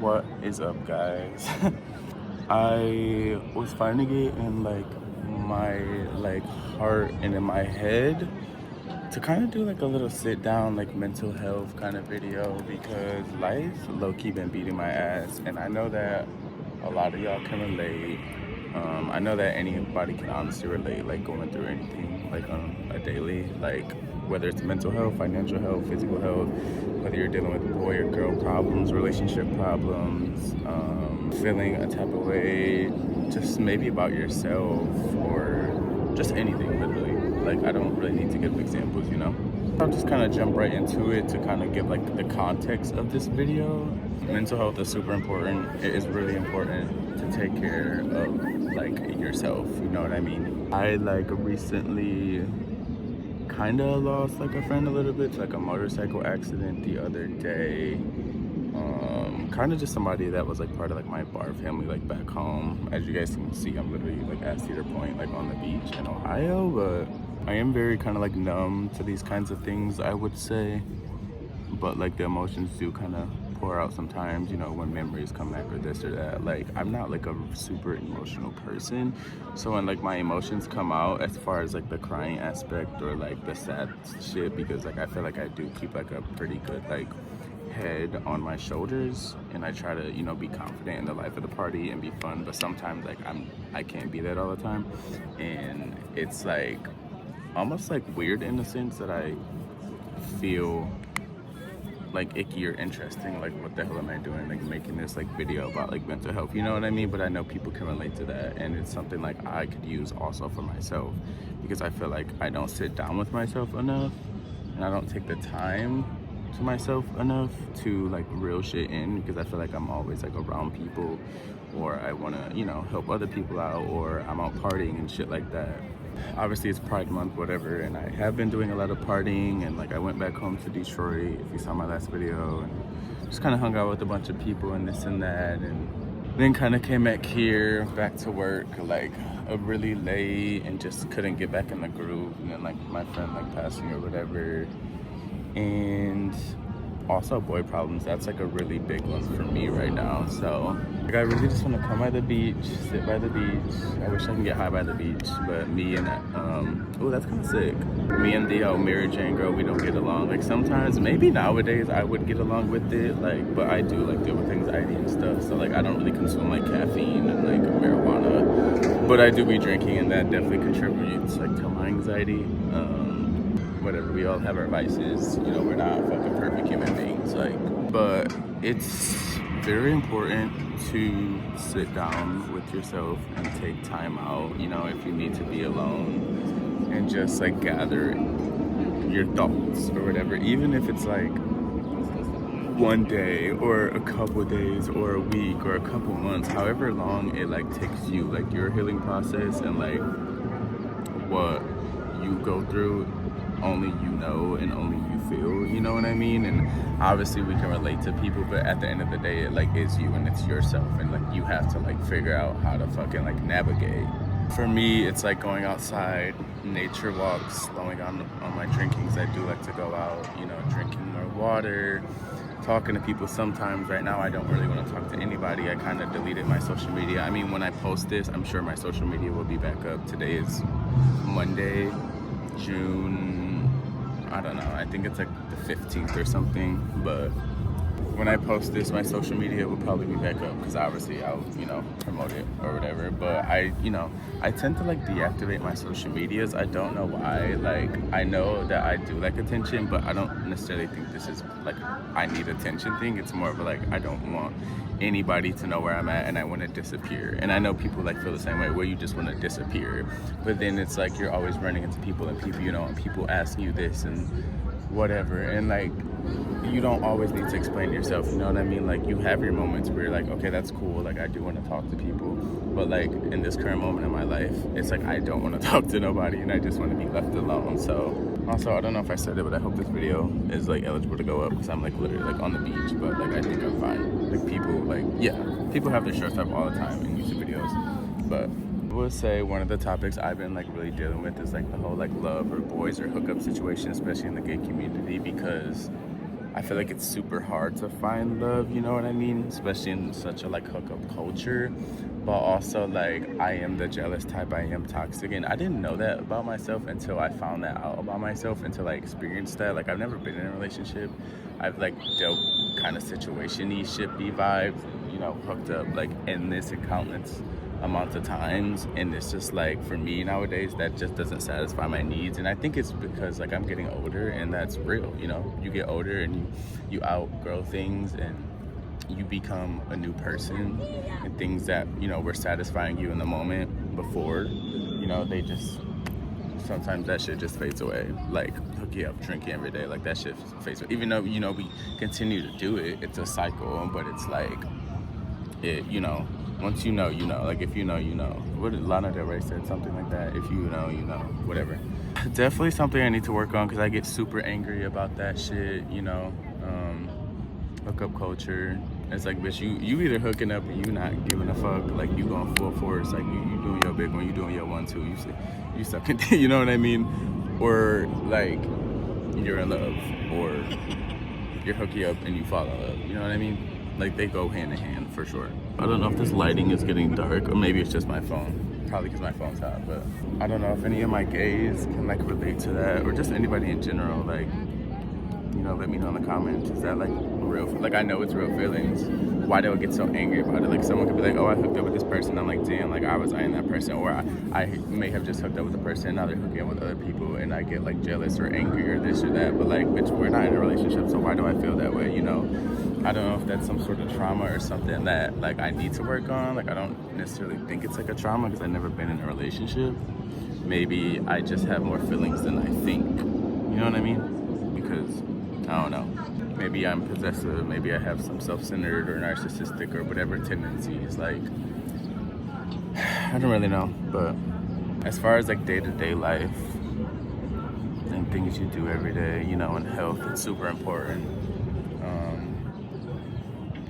What is up, guys? I was finding it in my heart and in my head to kind of do like a little sit down like mental health kind of video because life low-key been beating my ass, and I know that a lot of y'all can relate. I know that anybody can honestly relate, like going through anything like on a daily, like whether it's mental health, financial health, physical health, whether you're dealing with boy or girl problems, relationship problems, feeling a type of way, just maybe about yourself or just anything, literally. Like, I don't really need to give examples, you know? I'll just kind of jump right into it to kind of give like the context of this video. Mental health is super important. It is really important to take care of like yourself, you know what I mean? I like recently kind of lost like a friend a little bit to like a motorcycle accident the other day. Kind of just somebody that was like part of like my bar family like back home. As you guys can see, I'm literally like at Cedar Point, like on the beach in Ohio, but I am very kind of like numb to these kinds of things, I would say. But like the emotions do kind of pour out sometimes, you know, when memories come back or this or that. Like, I'm not like a super emotional person, so when like my emotions come out, as far as like the crying aspect or like the sad shit, because like I feel like I do keep like a pretty good like head on my shoulders, and I try to, you know, be confident in the life of the party and be fun, but sometimes like I can't be that all the time, and it's like almost like weird in the sense that I feel like icky or interesting, like what the hell am I doing, like making this like video about like mental health, you know what I mean? But I know people can relate to that, and it's something like I could use also for myself, because I feel like I don't sit down with myself enough, and I don't take the time to myself enough to like reel shit in, because I feel like I'm always like around people, or I want to, you know, help other people out, or I'm out partying and shit like that. Obviously it's Pride Month, whatever, and I have been doing a lot of partying, and like I went back home to Detroit, if you saw my last video, and just kind of hung out with a bunch of people and this and that, and then kind of came back here, back to work, like really late, and just couldn't get back in the groove, and then like my friend like passing or whatever, and also boy problems. That's like a really big one for me right now. So like I really just want to come by the beach, sit by the beach. I wish I can get high by the beach, but me and oh, that's kind of sick, me and the Mary Jane girl, we don't get along. Like sometimes maybe nowadays I would get along with it, like, but I do like deal with anxiety and stuff, so like I don't really consume like caffeine and like marijuana, but I do be drinking, and that definitely contributes like to my anxiety. Whatever, we all have our vices, you know, we're not fucking perfect human beings, like, but it's very important to sit down with yourself and take time out, you know, if you need to be alone, and just like gather your thoughts or whatever, even if it's like one day or a couple days or a week or a couple months, however long it like takes you, like your healing process and like what you go through, only you know and only you feel, you know what I mean? And obviously we can relate to people, but at the end of the day, it like is you and it's yourself, and like you have to like figure out how to fucking like navigate. For me, it's like going outside, nature walks, slowing on my drinkings. I do like to go out, you know, drinking more water, talking to people. Sometimes right now I don't really want to talk to anybody. I kind of deleted my social media. I mean, when I post this, I'm sure my social media will be back up. Today is Monday, June, I don't know, I think it's like the 15th or something, but when I post this, my social media will probably be back up, because obviously I'll, you know, promote it or whatever. But I, you know, I tend to like deactivate my social medias. I don't know why. Like, I know that I do like attention, but I don't necessarily think this is like I need attention thing. It's more of a, like, I don't want anybody to know where I'm at, and I want to disappear. And I know people like feel the same way, where you just want to disappear, but then it's like you're always running into people, and people, you know, and people ask you this and whatever, and like you don't always need to explain yourself, you know what I mean? Like, you have your moments where you're like, okay, that's cool, like I do want to talk to people, but like in this current moment in my life, it's like I don't want to talk to nobody, and I just want to be left alone. So also, I don't know if I said it, but I hope this video is like eligible to go up, because I'm like literally like on the beach, but like I think I'm fine. Like people, like, yeah, people have their shirts up all the time in YouTube videos, but I would say one of the topics I've been like really dealing with is like the whole like love or boys or hookup situation, especially in the gay community, because I feel like it's super hard to find love, you know what I mean? Especially in such a like hookup culture. But also like I am the jealous type, I am toxic, and I didn't know that about myself until I found that out about myself, until I experienced that. Like I've never been in a relationship. I've like dealt kind of situation-y, shippy vibes, you know, hooked up like endless and countless amounts of times, and it's just like for me nowadays that just doesn't satisfy my needs. And I think it's because like I'm getting older, and that's real, you know. You get older and you outgrow things, and you become a new person, and things that, you know, were satisfying you in the moment before, you know, they just sometimes that shit just fades away. Like hooking up, drinking every day, like that shit fades away. Even though, you know, we continue to do it, it's a cycle, but it's like it, you know, once you know, you know. Like if you know, you know. What did Lana Del Rey said? Something like that. If you know, you know. Whatever. Definitely something I need to work on, because I get super angry about that shit, you know. Hookup culture. It's like, bitch, you either hooking up and you not giving a fuck, like you going full force, like you doing your big one, you doing your 1, 2, you sucking, you know what I mean? Or like you're in love, or you're hooking up and you fall in love, you know what I mean? Like they go hand in hand for sure. I don't know if this lighting is getting dark, or maybe it's just my phone. Probably because my phone's hot, but I don't know if any of my gays can like relate to that, or just anybody in general. Like, you know, let me know in the comments. Is that like real? Like I know it's real feelings. Why do I get so angry about it? Like someone could be like, oh, I hooked up with this person. I'm like, damn, like I was eyeing that person, or I may have just hooked up with a person, and now they're hooking up with other people, and I get like jealous or angry or this or that. But like, bitch, we're not in a relationship, so why do I feel that way? You know, I don't know if that's some sort of trauma or something that like I need to work on. Like I don't necessarily think it's like a trauma, because I've never been in a relationship. Maybe I just have more feelings than I think. You know what I mean? Because I don't know. Maybe I'm possessive. Maybe I have some self-centered or narcissistic or whatever tendencies. Like, I don't really know. But as far as like day-to-day life and things you do every day, you know, and health, it's super important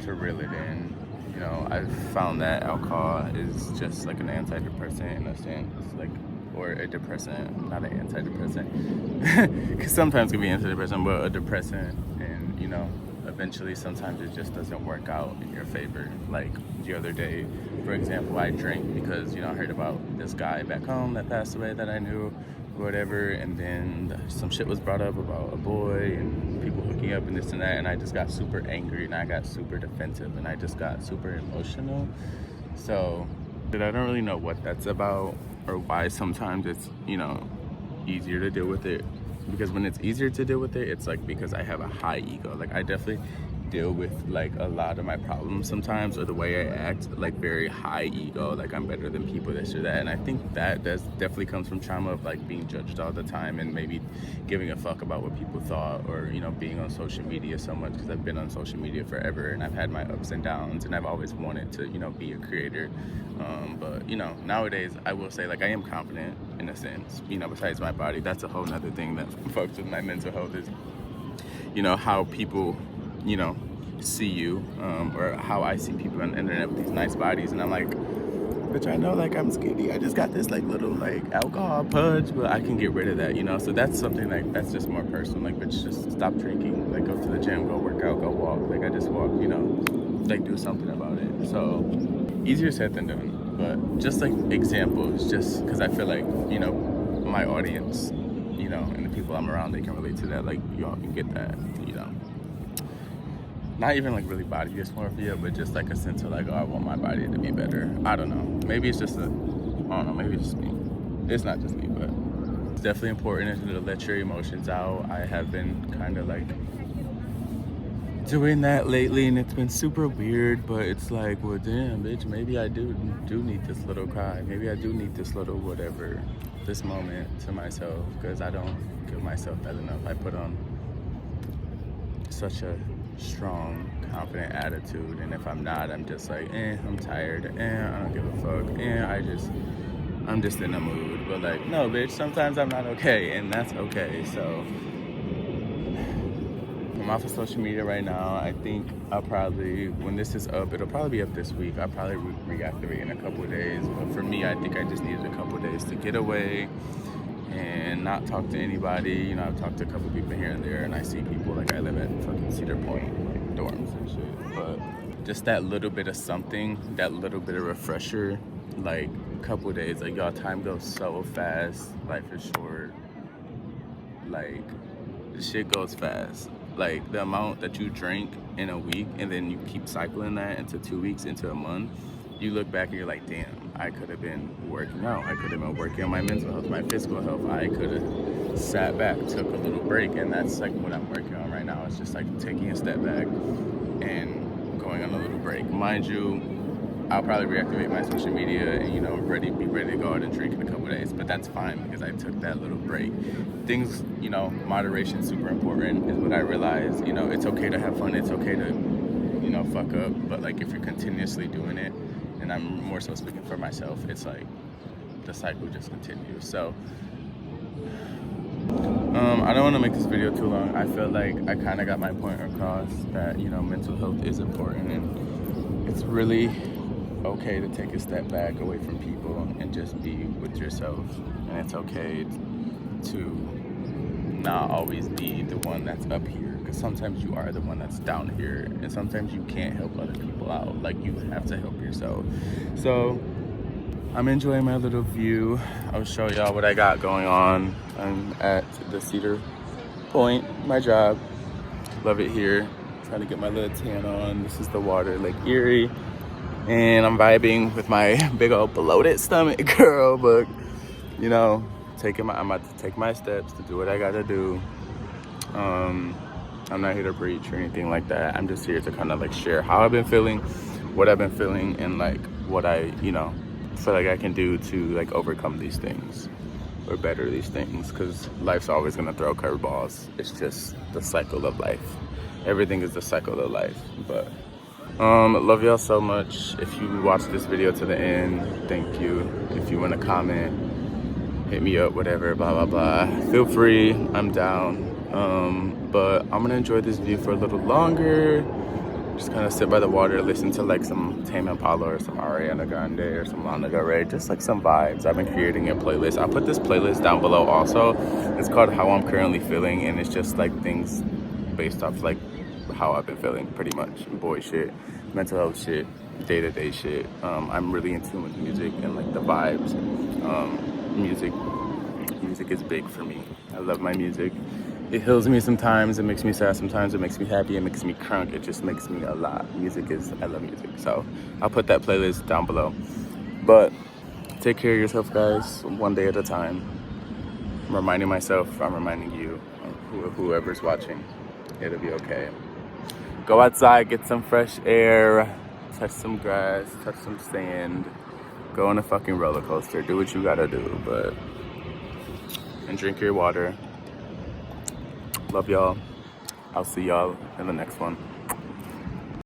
to reel it in. You know, I've found that alcohol is just like an antidepressant in a sense, like, or a depressant, not an antidepressant, because sometimes it can be antidepressant, but a depressant. And you know, eventually sometimes it just doesn't work out in your favor. Like the other day, for example, I drank because, you know, I heard about this guy back home that passed away that I knew, whatever, and then some shit was brought up about a boy and people hooking up and this and that, and I just got super angry, and I got super defensive, and I just got super emotional. So I don't really know what that's about, or why sometimes it's, you know, easier to deal with it. Because when it's easier to deal with it, it's like because I have a high ego. Like I definitely deal with like a lot of my problems sometimes, or the way I act, like very high ego, like I'm better than people, this or that. And I think that definitely comes from trauma of like being judged all the time, and maybe giving a fuck about what people thought, or, you know, being on social media so much, because I've been on social media forever, and I've had my ups and downs, and I've always wanted to, you know, be a creator. But you know, nowadays I will say like I am confident in a sense, you know, besides my body. That's a whole nother thing that fucks with my mental health, is, you know, how people, you know, see you, or how I see people on the internet with these nice bodies, and I'm like, bitch, I know like I'm skinny, I just got this like little like alcohol pudge, but I can get rid of that, you know. So that's something like that's just more personal. Like, bitch, just stop drinking, like go to the gym, go work out, go walk. Like I just walk, you know, like do something about it. So easier said than done, but just like examples, just because I feel like, you know, my audience, you know, and the people I'm around, they can relate to that. Like y'all can get that, you know. Not even like really body dysmorphia, but just like a sense of like, oh, I want my body to be better. I don't know. Maybe it's just I don't know, maybe it's just me. It's not just me, but it's definitely important to let your emotions out. I have been kind of like doing that lately, and it's been super weird, but it's like, well, damn, bitch, maybe I do need this little cry. Maybe I do need this little whatever, this moment to myself, because I don't give myself that enough. I put on such a strong, confident attitude, and if I'm not, I'm just like, I'm tired, I don't give a fuck, I'm just in a mood. But like, no, bitch, sometimes I'm not okay, and that's okay. So I'm off of social media right now. I think I'll probably, when this is up, it'll probably be up this week. I'll probably reactivate in a couple of days. But for me, I think I just needed a couple of days to get away and not talk to anybody. You know, I've talked to a couple people here and there, and I see people, like, I live at fucking Cedar Point, like, dorms and shit. But just that little bit of something, that little bit of refresher, like, couple days, like, y'all, time goes so fast. Life is short. Like, shit goes fast. Like, the amount that you drink in a week, and then you keep cycling that into 2 weeks, into a month, you look back and you're like, damn, I could have been working out. I could have been working on my mental health, my physical health. I could have sat back, took a little break, and that's like what I'm working on right now. It's just like taking a step back and going on a little break. Mind you, I'll probably reactivate my social media and, you know, be ready to go out and drink in a couple days, but that's fine because I took that little break. Things, you know, moderation is super important is what I realized. You know, it's okay to have fun. It's okay to, you know, fuck up, but like if you're continuously doing it, and I'm more so speaking for myself, it's like the cycle just continues. So I don't want to make this video too long. I feel like I kind of got my point across that, you know, mental health is important, and it's really okay to take a step back away from people and just be with yourself. And it's okay to not always be the one that's up here, because sometimes you are the one that's down here, and sometimes you can't help other people out. Like, you have to help yourself. So I'm enjoying my little view. I'll show y'all what I got going on. I'm at the Cedar Point, my job. Love it here. Trying to get my little tan on. This is the water, Lake Erie. And I'm vibing with my big old bloated stomach, girl. But, you know, I'm about to take my steps to do what I gotta do. I'm not here to preach or anything like that. I'm just here to kind of like share how I've been feeling, what I've been feeling, and like what I, you know, feel like I can do to like overcome these things or better these things, because life's always gonna throw curveballs. It's just the cycle of life. Everything is the cycle of life. But love y'all so much. If you watched this video to the end, thank you. If you want to comment, hit me up, whatever, blah blah blah, feel free. I'm down. But I'm gonna enjoy this view for a little longer. Just kind of sit by the water, listen to like some Tame Impala or some Ariana Grande or some Lana Del Rey, just like some vibes. I've been creating a playlist. I'll put this playlist down below also. It's called How I'm Currently Feeling, and it's just like things based off like how I've been feeling, pretty much. Boy shit, mental health shit, day-to-day shit. I'm really in tune with music and like the vibes. Music is big for me. I love my music. It heals me sometimes, it makes me sad sometimes, it makes me happy, it makes me crunk, it just makes me a lot. I love music. So I'll put that playlist down below. But take care of yourself, guys, one day at a time. I'm reminding myself, I'm reminding you, whoever's watching, it'll be okay. Go outside, get some fresh air, touch some grass, touch some sand, go on a fucking roller coaster, do what you gotta do, and drink your water. Love y'all. I'll see y'all in the next one.